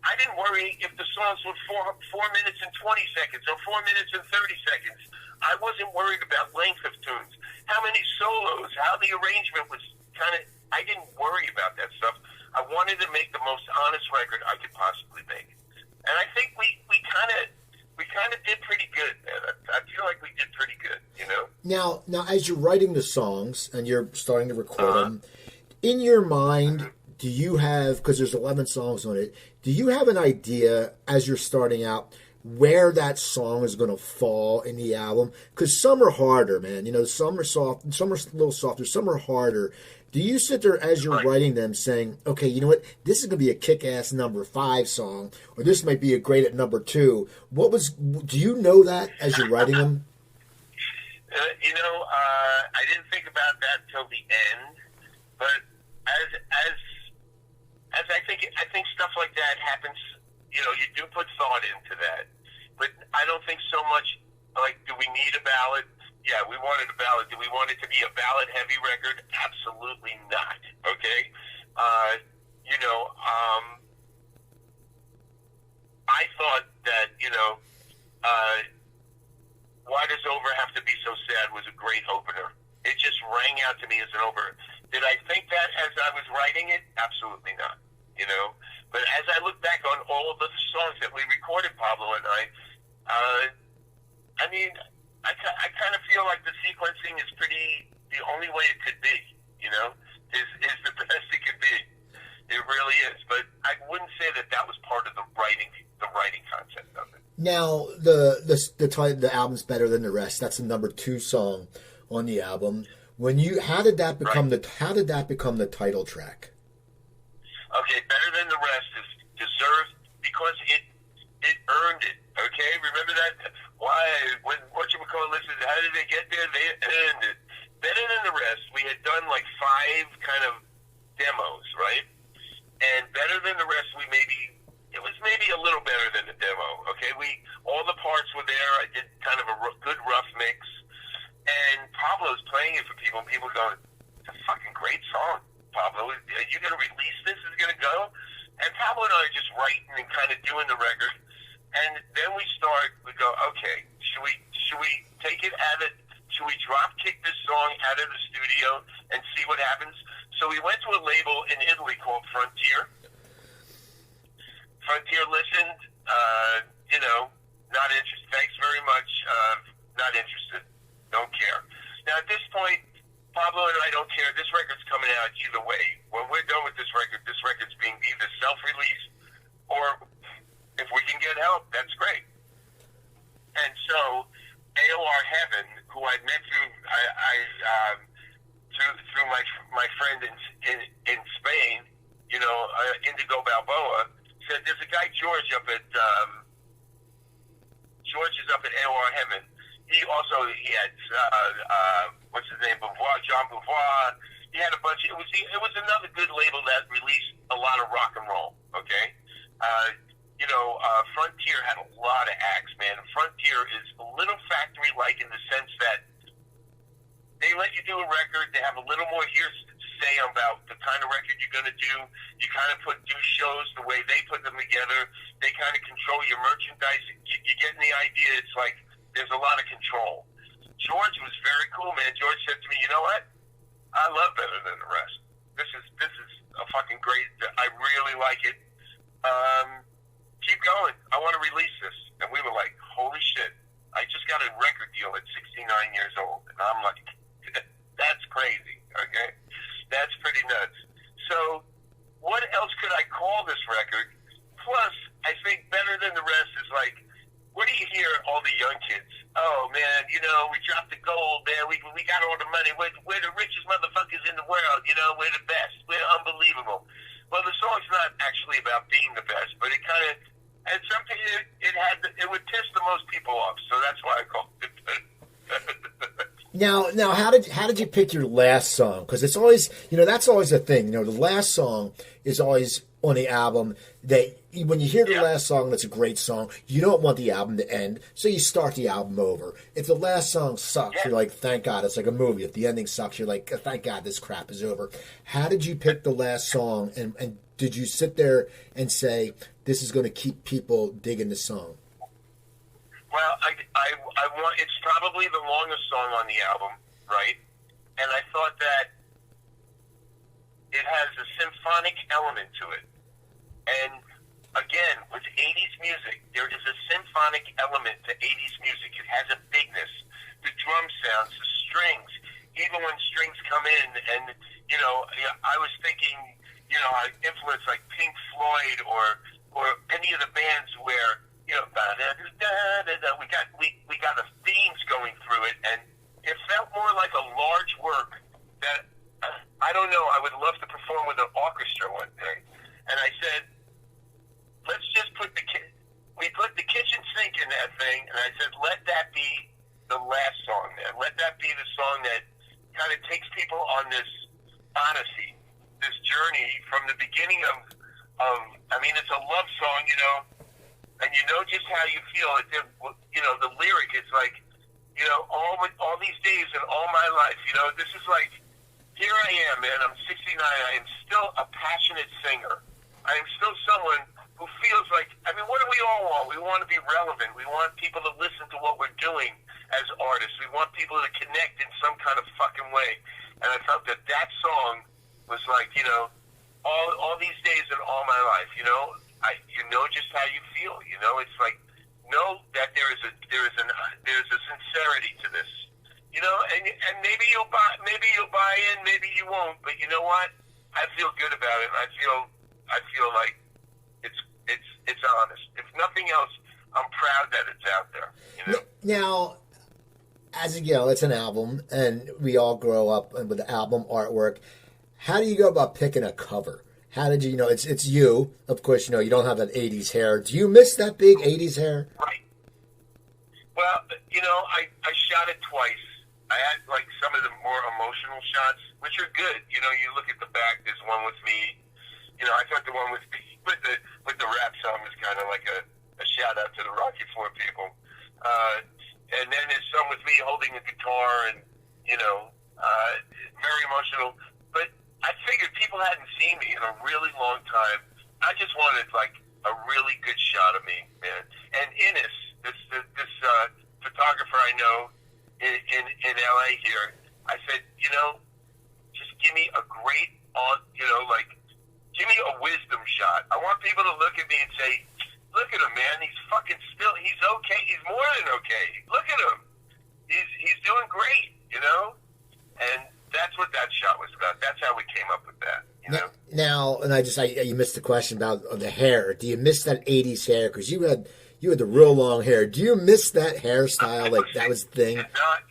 S3: I didn't worry if the songs were 4 minutes and 20 seconds or 4 minutes and 30 seconds. I wasn't worried about length of tunes, how many solos, how the arrangement was I didn't worry about that stuff. I wanted to make the most honest record I could possibly make. And I think we kind of did pretty good, man. I feel like we did pretty good, you know?
S2: Now, as you're writing the songs and you're starting to record them, in your mind, do you have, because there's 11 songs on it, do you have an idea as you're starting out where that song is going to fall in the album? Because some are harder, man. Some are soft, some are a little softer, some are harder. Do you sit there as you're writing them saying, okay, you know what, this is going to be a kick-ass number 5 song, or this might be a great at number 2? Do you know that as you're writing them?
S3: I didn't think about that till the end, but as I think stuff like that happens. You do put thought into that, but I don't think so much like, do we need a ballad? Yeah, we wanted a ballad. Do we want it to be a ballad-heavy record? Absolutely not. Okay, I thought that "Why Does Over Have to Be So Sad" was a great opener. It just rang out to me as an opener. Did I think that as I was writing it? Absolutely not. But as I look back on all of the songs that we recorded, Pablo and I kind of feel like the sequencing is the only way it could be, is the best it could be. It really is. But I wouldn't say that was part of the writing concept of it.
S2: Now, the album's Better Than the Rest. That's the number 2 song on the album. How did that become the title track?
S3: Okay, Better Than the Rest is deserved because it earned it. Okay, remember that? Why? When listen, how did they get there? They earned it. Better Than the Rest, we had done like 5 kind of demos, right? And Better Than the Rest, it was maybe a little better than the demo. Okay, all the parts were there. I did kind of a good rough mix, and Pablo's playing it for people, and people going, "It's a fucking great song, Pablo. Are you going to release this? Is it going to go?" And Pablo and I are just writing and kind of doing the record. And then we go, okay, should we take it should we drop kick this song out of the studio and see what happens? So we went to a label in Italy called Frontier. Frontier listened, not interested. Thanks very much. Not interested. Don't care. Now at this point, Pablo and I don't care. This record's coming out either way. When we're done with this record's being either self-released or if we can get help, that's great. And so AOR Heaven, who I met through my friend in Spain, Indigo Balboa, said there's a guy George is up at AOR Heaven. He had what's his name, Jean Beauvoir. He had a bunch. It was another good label that released a lot of rock and roll. Okay, Frontier had a lot of acts, man. Frontier is a little factory-like in the sense that they let you do a record. They have a little more here to say about the kind of record you're going to do. You kind of do shows the way they put them together. They kind of control your merchandise. You're getting the idea. It's like there's a lot of control. George was very cool, man. George said to me, "You know what? I love Better Than the Rest. This is a fucking great. I really like it. Keep going. I want to release this." And we were like, "Holy shit! I just got a record deal at 69 years old," and I'm like, "That's crazy." Okay, that's pretty nuts. So, what else could I call this record? Plus, I think Better Than the Rest is like, what do you hear all the young kids? "Oh man, we dropped the gold, man. We got all the money. We're the richest motherfuckers in the world. You know, we're the best. We're unbelievable. Well, the song's not actually about being the best, but it kind of, and something it would piss the most people off. So that's why I called it.
S2: Now, how did you pick your last song? Because it's always, that's always a thing. The last song is always on the album that when you hear the last song, that's a great song. You don't want the album to end, so you start the album over. If the last song sucks, you're like, thank God. It's like a movie. If the ending sucks, you're like, thank God this crap is over. How did you pick the last song, and did you sit there and say, this is going to keep people digging the song?
S3: Well, I want. It's probably the longest song on the album, right? And I thought that it has a symphonic element to it. And again, with 80s music, there is a symphonic element to 80s music. It has a bigness. The drum sounds, the strings, even when strings come in, and I was thinking, I influenced like Pink Floyd or any of the bands where. We got the themes going through it, and it felt more like a large work that I don't know. I would love to perform with an orchestra one day, and I said, let's just put the kitchen sink in that thing, and I said, let that be the last song there. Let that be the song that kind of takes people on this odyssey, this journey from the beginning of. I mean, it's a love song, and you know just how you feel. The lyric is like, all these days and all my life, this is like, here I am, man, I'm 69, I am still a passionate singer. I am still someone who feels like, what do we all want? We want to be relevant. We want people to listen to what we're doing as artists. We want people to connect in some kind of fucking way. And I felt that song was like, all these days and all my life, just how you feel. It's like, know that there is a sincerity to this. And maybe you'll buy in, maybe you won't. But you know what? I feel good about it. And I feel like it's honest. If nothing else, I'm proud that it's out there.
S2: Now, as it's an album, and we all grow up with the album artwork. How do you go about picking a cover? How did you it's you, of course, you don't have that 80s hair. Do you miss that big 80s hair?
S3: Right. Well, I shot it twice. I had like some of the more emotional shots, which are good. You look at the back, there's one with me. I thought the one with the rap song was kind of like a shout out to the Rocky Four people. And then there's some with me holding a guitar and, very emotional. But I figured people hadn't seen me in a really long time. I just wanted like a really good shot of me, man. And Innes, this photographer I know in LA here, I said, just give me a great give me a wisdom shot. I want people to look at me and say, look at him, man. He's he's okay. He's more than okay. Look at him. He's doing great, And that's what that shot was about. That's how we came up with that,
S2: Now, and you missed the question about the hair. Do you miss that 80s hair? Because you had the real long hair. Do you miss that hairstyle? Like, that was the thing?
S3: No,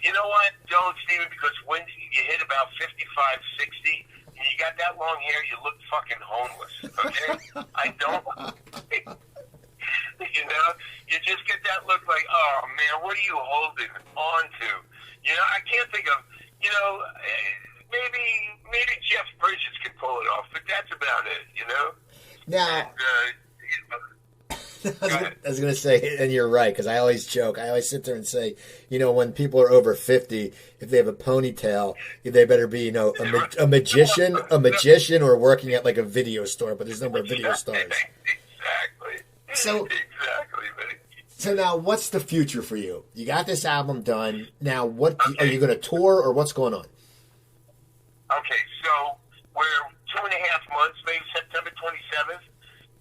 S3: you know what? Don't, Steven, because when you hit about 55, 60, and you got that long hair, you look fucking homeless, okay? I don't. You just get that look like, oh, man, what are you holding on to? I can't think of, maybe Jeff Bridges can pull it off, but that's about it,
S2: Now,
S3: And,
S2: I was going to say, and you're right, because I always joke. I always sit there and say, when people are over 50, if they have a ponytail, they better be, a magician or working at like a video store, but there's no more video stars.
S3: Exactly.
S2: So now, what's the future for you? You got this album done. Now, are you going to tour, or what's going on?
S3: Okay, so we're 2.5 months, maybe September 27th,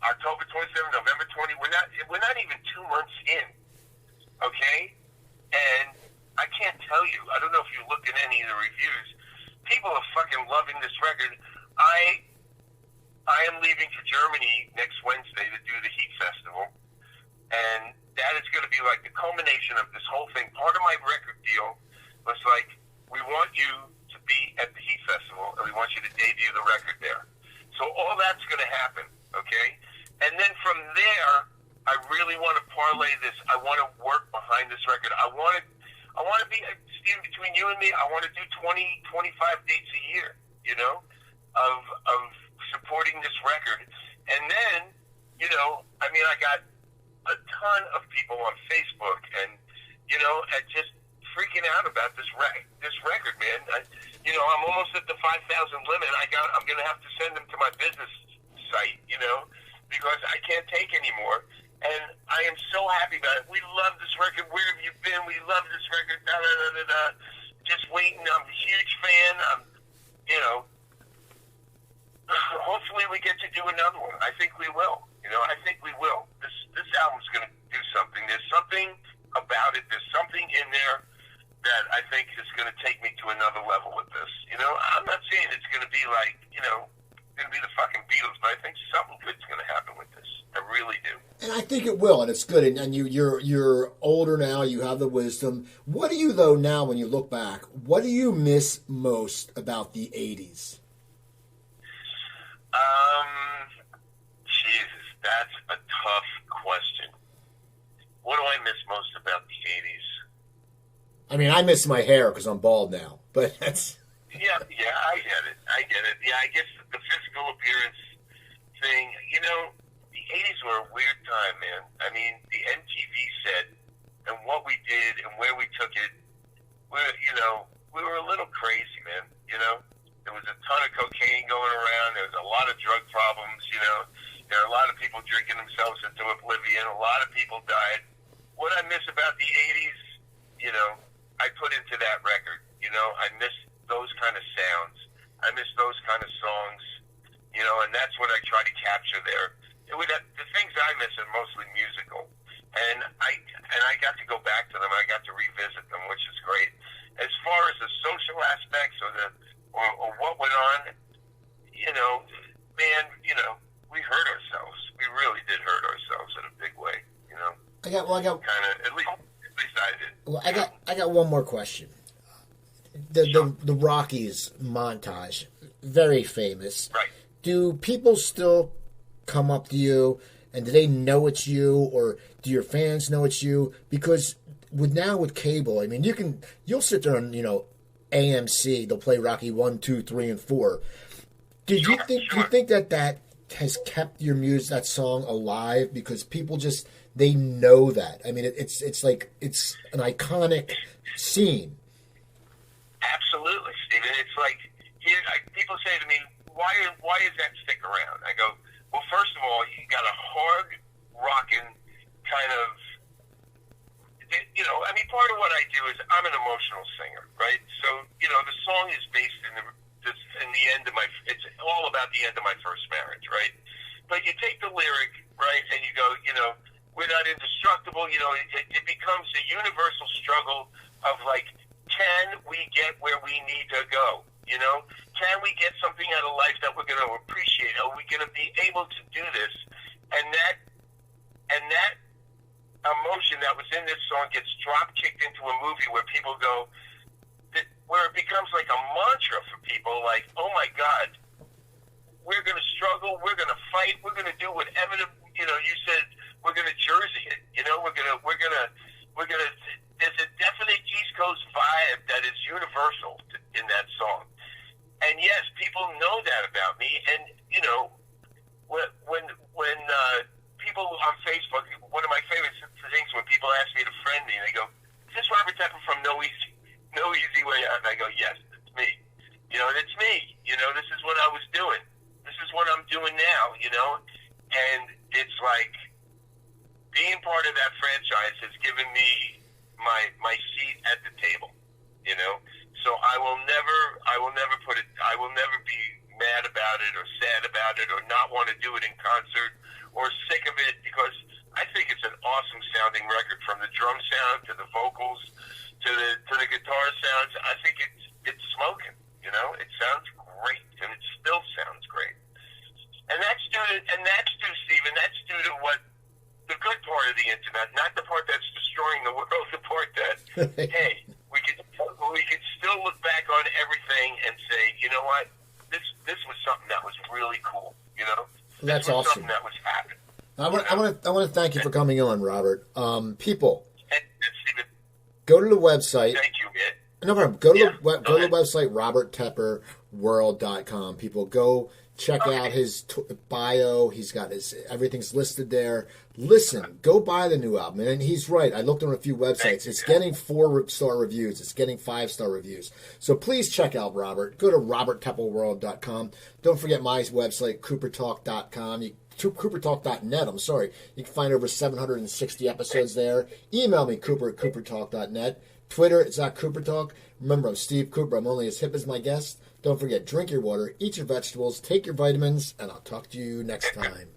S3: October 27th, November 20th. We're not even 2 months in, okay? And I can't tell you. I don't know if you looked at any of the reviews. People are fucking loving this record. I am leaving for Germany next Wednesday to do the Heat Festival, and that is going to be like the culmination of this whole thing. Part of my record deal was like, we want you to be at the Heat Festival, and we want you to debut the record there. So all that's going to happen, okay? And then from there, I really want to parlay this. I want to work behind this record. I want to be, Steve, between you and me, I want to do 20, 25 dates a year, you know, of supporting this record. And then, you know, I mean, I got a ton of people on Facebook and, you know, just freaking out about this record, man. You know, I'm almost at the 5,000 limit. I'm going to have to send them to my business site, you know, because I can't take anymore. And I am so happy about it. We love this record. Where have you been? We love this record. Da, da, da, da, da. Just waiting. I'm a huge fan. You know, hopefully we get to do another one. I think we will. You know, I think we will. This album's going to do something. There's something about it. There's something in there that I think is going to take me to another level with this. You know, I'm not saying it's going to be like, you know, going to be the fucking Beatles, but I think something good's going to happen with this. I really do. And
S2: I think it will, and it's good. And you're older now. You have the wisdom. What do you, though, now when you look back, what do you miss most about the 80s?
S3: Jesus, that's a tough question. What do I miss most about the 80s?
S2: I mean, I miss my hair because I'm bald now, but that's...
S3: Yeah, I get it. Yeah, I guess the physical appearance thing, you know, the 80s were a weird time, man. I mean, the MTV set and what we did and where we took it, we were a little crazy, man, you know? There was a ton of cocaine going around. There was a lot of drug problems, you know? There are a lot of people drinking themselves into oblivion. A lot of people died. What I miss about the 80s, you know, I put into that record. You know, I miss those kind of sounds. I miss those kind of songs, you know, and that's what I try to capture there. The things I miss are mostly musical, and I got to go back to them. I got to revisit them, which is great. As far as the social aspects or what went on, you know, man, you know, we hurt ourselves. We really did hurt ourselves in a big way, you know.
S2: I got kind
S3: of at least I did.
S2: Well, I got one more question. The Rockies montage, very famous.
S3: Right.
S2: Do people still come up to you, and do they know it's you, or do your fans know it's you? Because with cable, I mean, you'll sit there on, you know, AMC. They'll play Rocky 1, 2, 3, and 4. Do you think that has kept your music, that song, alive? Because people they know that. I mean, it's like it's an iconic scene.
S3: Absolutely, Stephen. It's like people say to me, "Why does that stick around?" I go, "Well, first of all, you got a hard rocking kind of, you know. I mean, part of what I do is I'm an emotional singer, right? So, you know, the song is based in the end of my. It's all about the end of my first marriage, right? But you take the lyric, right, and you go, you know, we're not indestructible. You know, it becomes a universal struggle of like, can we get where we need to go? You know, can we get something out of life that we're going to appreciate? Are we going to be able to do this? And that emotion that was in this song gets drop kicked into a movie where people go, where it becomes like a mantra for people, like, oh my God, we're going to struggle, we're going to fight, we're going to do whatever. You know, you said we're going to Jersey it. You know, we're gonna. There's a definite East Coast vibe that is universal in that song. And yes, people know that about me. And, you know, when people on Facebook, one of my favorite things when people ask me to friend me, they go, "Is this Robert Tepper from No Easy Way Out?" And I go, "Yes, it's me. You know, it's me. You know, this is what I was doing. This is what I'm doing now, you know." And it's like being part of that franchise has given me my seat at the table, you know. So I will never be mad about it or sad about it or not want to do it in concert or sick of it, because I think it's an awesome sounding record, from the drum sound to the vocals to the guitar sounds. I think it's smoking, you know. It sounds great, and it still sounds great. And that's due, Stephen. That's due to what the good part of the internet, not the part that's destroying the world, the part that hey, we could still look back on everything and say, you know what, this was something that was really cool. You know,
S2: That's
S3: this was
S2: awesome.
S3: something that was happening.
S2: I want to thank you for coming on, Robert. People,
S3: And Steven,
S2: go to the website.
S3: thank you, man.
S2: No problem. Go to
S3: Yeah,
S2: go
S3: go
S2: to the
S3: ahead.
S2: website roberttepperworld.com. People, go check out his bio. He's got everything's listed there. Listen, go buy the new album. And he's right. I looked on a few websites. It's getting 4-star reviews. It's getting 5-star reviews. So please check out Robert. Go to roberttepperworld.com. Don't forget my website, coopertalk.com. CooperTalk.net, I'm sorry. You can find over 760 episodes there. Email me, Cooper@CooperTalk.net. Twitter, it's @CooperTalk. Remember, I'm Steve Cooper. I'm only as hip as my guest. Don't forget, drink your water, eat your vegetables, take your vitamins, and I'll talk to you next time.